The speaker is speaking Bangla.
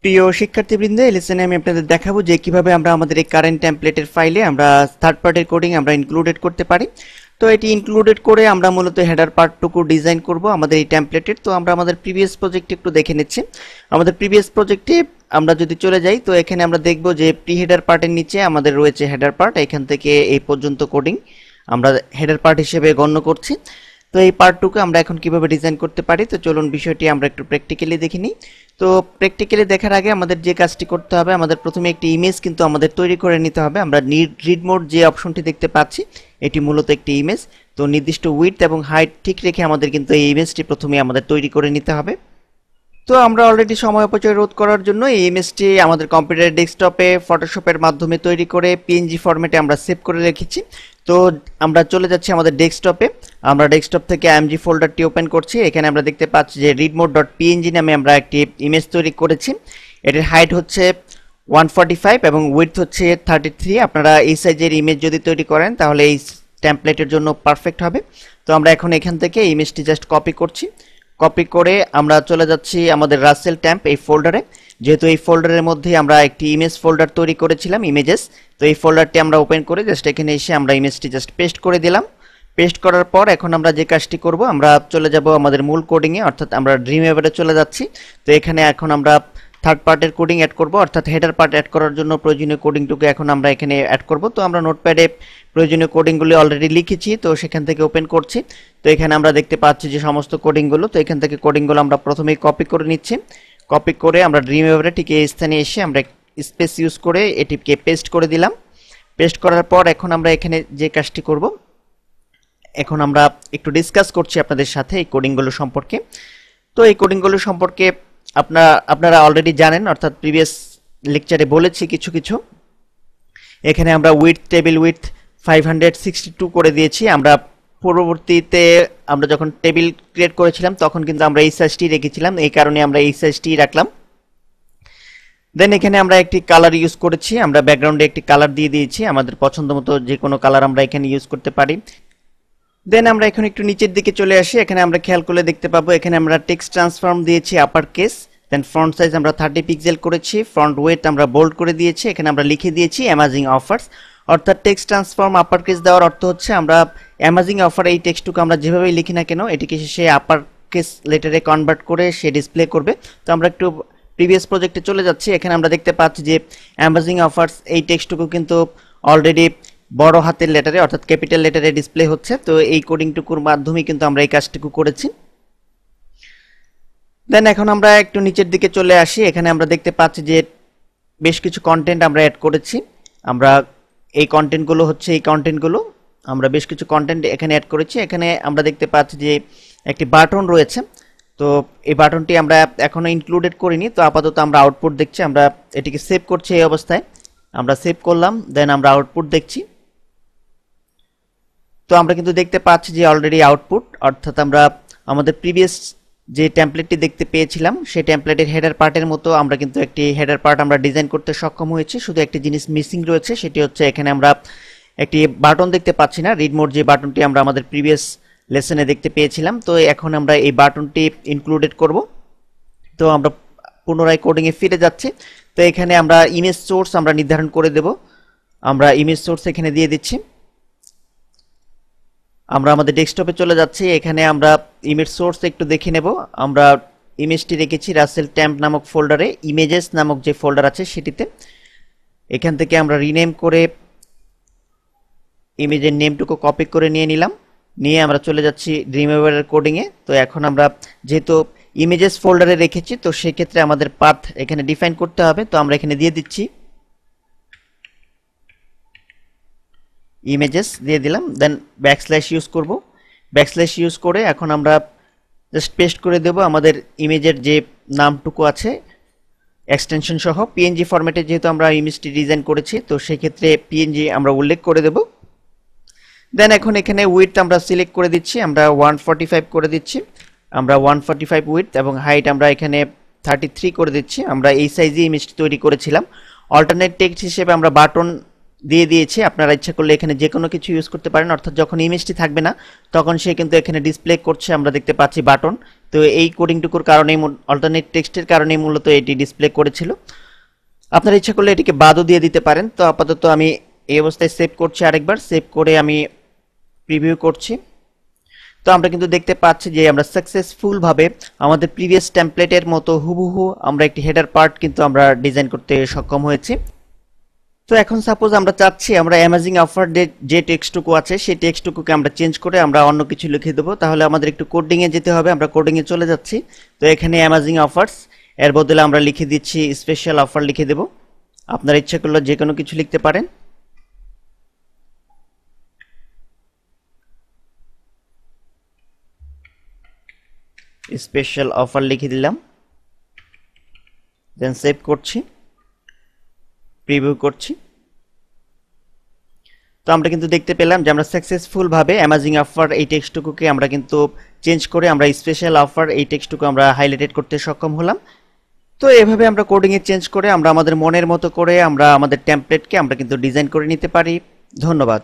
প্রিয় শিক্ষার্থীবৃন্দ, এই লেসনে আমি আপনাদের দেখাবো যে কিভাবে আমরা আমাদের এই কারেন্ট টেমপ্লেটের ফাইলে আমরা থার্ড পার্টির কোডিং আমরা ইনক্লুডেড করতে পারি। তো এটি ইনক্লুডেড করে আমরা মূলত হেডার পার্টটুকু ডিজাইন করব আমাদের এই টেমপ্লেটের। তো আমরা আমাদের প্রিভিয়াস প্রজেক্টে একটু দেখে নিচ্ছি। আমাদের প্রিভিয়াস প্রজেক্টে আমরা যদি চলে যাই, তো এখানে আমরা দেখব যে প্রি হেডার পার্টের নিচে আমাদের রয়েছে হেডার পার্ট। এখান থেকে এই পর্যন্ত কোডিং আমরা হেডার পার্ট হিসেবে গণ্য করছি। তো এই পার্টটুকু আমরা এখন কিভাবে ডিজাইন করতে পারি, তো চলুন বিষয়টি আমরা একটু প্র্যাকটিক্যালি দেখে নিই। তো প্র্যাকটিক্যালি দেখার আগে আমাদের যে কাজটি করতে হবে, আমাদের প্রথমে একটি ইমেজ কিন্তু আমাদের তৈরি করে নিতে হবে। আমরা রিড মোড যে অপশনটি দেখতে পাচ্ছি, এটি মূলত একটি ইমেজ। তো নির্দিষ্ট উইডথ এবং হাইট ঠিক রেখে আমাদের কিন্তু এই ইমেজটি প্রথমে আমাদের তৈরি করে নিতে হবে। তো আমরা অলরেডি সময় অপচয় রোধ করার জন্য এই ইমেজটি আমাদের কম্পিউটার ডেস্কটপে ফটোশপের মাধ্যমে তৈরি করে পিএনজি ফরম্যাটে আমরা সেভ করে রেখেছি। তো আমরা চলে যাচ্ছি আমাদের ডেস্কটপে। আমরা ডেস্কটপ থেকে আইএমজি ফোল্ডারটি ওপেন করছি। এখানে আমরা দেখতে পাচ্ছি যে readmode.png নামে আমরা একটি ইমেজ তৈরি করেছি। এটির হাইট হচ্ছে 145 এবং উইডথ হচ্ছে 33। আপনারা এই সাইজের ইমেজ যদি তৈরি করেন তাহলে এই টেমপ্লেটের জন্য পারফেক্ট হবে। তো আমরা এখন এখান থেকে ইমেজটি জাস্ট কপি করছি। কপি করে আমরা চলে যাচ্ছি আমাদের রাসেল ট্যাম্প এই ফোল্ডারে। যেহেতু এই ফোল্ডারের মধ্যে আমরা একটি ইমেজ ফোল্ডার তৈরি করেছিলাম, ইমেজেস। তো এই ফোল্ডারটি আমরা ওপেন করে জাস্ট এখানে এসে আমরা ইমেজটি জাস্ট পেস্ট করে দিলাম। পেস্ট করার পর এখন আমরা যে কাজটি করব, আমরা চলে যাব আমাদের মূল কোডিংয়ে, অর্থাৎ আমরা ড্রিমওয়েভারে চলে যাচ্ছি। তো এখানে এখন আমরা থার্ড পার্টের কোডিং অ্যাড করব, অর্থাৎ হেডার পার্ট অ্যাড করার জন্য প্রয়োজনীয় কোডিংটুকু এখন আমরা এখানে অ্যাড করব। তো আমরা নোটপ্যাডে প্রয়োজনীয় কোডিংগুলি অলরেডি লিখেছি, তো সেখান থেকে ওপেন করছি। তো এখানে আমরা দেখতে পাচ্ছি যে সমস্ত কোডিংগুলো, তো এখান থেকে কোডিংগুলো আমরা প্রথমেই কপি করে নিচ্ছি। কপি করে আমরা ড্রিমওয়েভারে ঠিক এই স্থানে এসে আমরা স্পেস ইউজ করে এটিকে পেস্ট করে দিলাম। পেস্ট করার পর এখন আমরা এখানে যে কাজটি করব, এখন আমরা একটু ডিসকাস করছি আপনাদের সাথে এই কোডিংগুলো সম্পর্কে। তো এই কোডিংগুলো সম্পর্কে আপনারা অলরেডি জানেন, অর্থাৎ প্রিভিয়াস লেকচারে বলেছি কিছু কিছু। এখানে আমরা উইডথ, টেবিল উইডথ 562 করে দিয়েছি। আমরা পরবর্তীতে আমরা যখন টেবিল ক্রিয়েট করেছিলাম তখন কিন্তু আমরা এই সাইজটি রেখেছিলাম, এই কারণে আমরা এই সাইজটি রাখলাম। দেন এখানে আমরা একটি কালার ইউজ করেছি, আমরা ব্যাকগ্রাউন্ডে একটি কালার দিয়ে দিয়েছি। আমাদের পছন্দ মতো যে কোনো কালার আমরা এখানে ইউজ করতে পারি। দেন আমরা এখন একটু নিচের দিকে চলে আসি। এখানে আমরা খেয়াল করলে দেখতে পাবো এখানে আমরা টেক্সট ট্রান্সফর্ম দিয়েছি আপার কেস। দেন ফ্রন্ট সাইজ আমরা 30 পিক্সেল করেছি। ফ্রন্ট ওয়েট আমরা বোল্ড করে দিয়েছি। এখানে আমরা লিখে দিয়েছি অ্যামাজিং অফার্স। অর্থাৎ টেক্সট ট্রান্সফর্ম আপার কেস দেওয়ার অর্থ হচ্ছে আমরা অ্যামাজিং অফার এই টেক্সটটুকু আমরা যেভাবেই লিখি না কেন, এটিকে সে আপার কেস লেটারে কনভার্ট করে সে ডিসপ্লে করবে। তো আমরা একটু প্রিভিয়াস প্রজেক্টে চলে যাচ্ছি। এখানে আমরা দেখতে পাচ্ছি যে অ্যামাজিং অফার্স এই টেক্সটটুকু কিন্তু অলরেডি বড় হাতের লেটারে অর্থাৎ ক্যাপিটাল লেটারে ডিসপ্লে হচ্ছে। তো এই কোডিংটুকুর মাধ্যমে কিন্তু আমরা এই কাজটুকু করেছি। দেন এখন আমরা একটু নিচের দিকে চলে আসি। এখানে আমরা দেখতে পাচ্ছি যে বেশ কিছু কন্টেন্ট আমরা অ্যাড করেছি। আমরা এই কন্টেন্টগুলো হচ্ছে এই কন্টেন্টগুলো আমরা বেশ কিছু কন্টেন্ট এখানে অ্যাড করেছি। এখানে আমরা দেখতে পাচ্ছি যে একটি বাটন রয়েছে। তো এই বাটনটি আমরা এখনো ইনক্লুডেড করিনি। তো আপাতত আমরা আউটপুট দেখছি। আমরা এটিকে সেভ করছি এই অবস্থায়। আমরা সেভ করলাম, দেন আমরা আউটপুট দেখছি। তো আমরা কিন্তু দেখতে পাচ্ছি যে অলরেডি আউটপুট, অর্থাৎ আমরা আমাদের প্রিভিয়াস যে টেমপ্লেটটি দেখতে পেয়েছিলাম সেই টেমপ্লেটের হেডার পার্টের মতো আমরা কিন্তু একটি হেডার পার্ট আমরা ডিজাইন করতে সক্ষম হয়েছি। শুধু একটি জিনিস মিসিং রয়েছে, সেটি হচ্ছে এখানে আমরা একটি বাটন দেখতে পাচ্ছি না, রিড মোড যে বাটনটি আমরা আমাদের প্রিভিয়াস লেসনে দেখতে পেয়েছিলাম। তো এখন আমরা এই বাটনটি ইনক্লুডেড করব। তো আমরা পুনরায় কোডিংয়ে ফিরে যাচ্ছি। তো এখানে আমরা ইমেজ সোর্স আমরা নির্ধারণ করে দেব। আমরা ইমেজ সোর্স এখানে দিয়ে দিচ্ছি। আমরা আমাদের ডেস্কটপে চলে যাচ্ছি। এখানে আমরা ইমেজ সোর্স একটু দেখে নেব। আমরা ইমেজটি রেখেছি রাসেল ট্যাম্প নামক ফোল্ডারে, ইমেজেস নামক যে ফোল্ডার আছে সেটিতে। এখান থেকে আমরা রিনেম করে ইমেজের নেমটুকু কপি করে নিয়ে নিলাম। নিয়ে আমরা চলে যাচ্ছি ড্রিমওয়েভারের কোডিংয়ে। তো এখন আমরা যেহেতু ইমেজেস ফোল্ডারে রেখেছি, তো সেক্ষেত্রে আমাদের পাথ এখানে ডিফাইন করতে হবে। তো আমরা এখানে দিয়ে দিচ্ছি ইমেজেস দিয়ে দিলাম। দেন ব্যাকস্ল্যাশ ইউজ করব। ব্যাকস্ল্যাশ ইউজ করে এখন আমরা জাস্ট পেস্ট করে দেব আমাদের ইমেজের যে নামটুকু আছে এক্সটেনশন সহ। পিএনজি ফরম্যাটে যেহেতু আমরা ইমেজটি ডিজাইন করেছি, তো সেক্ষেত্রে পিএনজি আমরা উল্লেখ করে দেব। দেন এখন এখানে উইডথ আমরা সিলেক্ট করে দিচ্ছি, আমরা 145 করে দিচ্ছি। আমরা 145 উইডথ এবং হাইট আমরা এখানে 33 করে দিচ্ছি। আমরা এই সাইজে ইমেজটি তৈরি করেছিলাম। অল্টারনেট টেক্সট হিসেবে আমরা বাটন দিয়ে দিয়েছি। আপনারা ইচ্ছা করলে এখানে যে কোনো কিছু ইউজ করতে পারেন, অর্থাৎ যখন ইমেজটি থাকবে না তখন সে কিন্তু এখানে ডিসপ্লে করছে, আমরা দেখতে পাচ্ছি বাটন। তো এই কোডিংটুকুর কারণেই অল্টারনেট টেক্সটের কারণেই মূলত এটি ডিসপ্লে করেছিল। আপনারা ইচ্ছা করলে এটিকে বাদও দিয়ে দিতে পারেন। তো আপাতত আমি এই অবস্থায় সেভ করছি, আরেকবার সেভ করে আমি প্রিভিউ করছি। তো আমরা কিন্তু দেখতে পাচ্ছি যে আমরা সাকসেসফুল ভাবে আমাদের প্রিভিয়াস টেমপ্লেটের মতো হুবহু আমরা একটি হেডার পার্ট কিন্তু আমরা ডিজাইন করতে সক্ষম হয়েছি। তো এখন সাপোজ আমরা চাচ্ছি আমরা অ্যামাজিং অফার যে টেক্সটটুকু আছে সেই টেক্সটটুকুকে আমরা চেঞ্জ করে আমরা অন্য কিছু লিখে দেবো, তাহলে আমাদের একটু কোডিংয়ে যেতে হবে। আমরা কোডিংয়ে চলে যাচ্ছি। তো এখানে অ্যামাজিং অফার্স এর বদলে আমরা লিখে দিচ্ছি স্পেশাল অফার লিখে দেব। আপনার ইচ্ছা করলে যে কোনো কিছু লিখতে পারেন। স্পেশাল অফার লিখে দিলাম, দেন সেভ করছি, প্রিভিউ করছি। তো আমরা কিন্তু দেখতে পেলাম যে আমরা সাকসেসফুল ভাবে অ্যামাজিং অফার এই টেক্সটটুকুকে আমরা কিন্তু চেঞ্জ করে আমরা স্পেশাল অফার এই টেক্সটটুকু আমরা হাইলাইটেড করতে সক্ষম হলাম। তো এভাবে আমরা কোডিংয়ে চেঞ্জ করে আমরা আমাদের মনের মতো করে আমরা আমাদের টেমপ্লেটকে আমরা কিন্তু ডিজাইন করে নিতে পারি। ধন্যবাদ।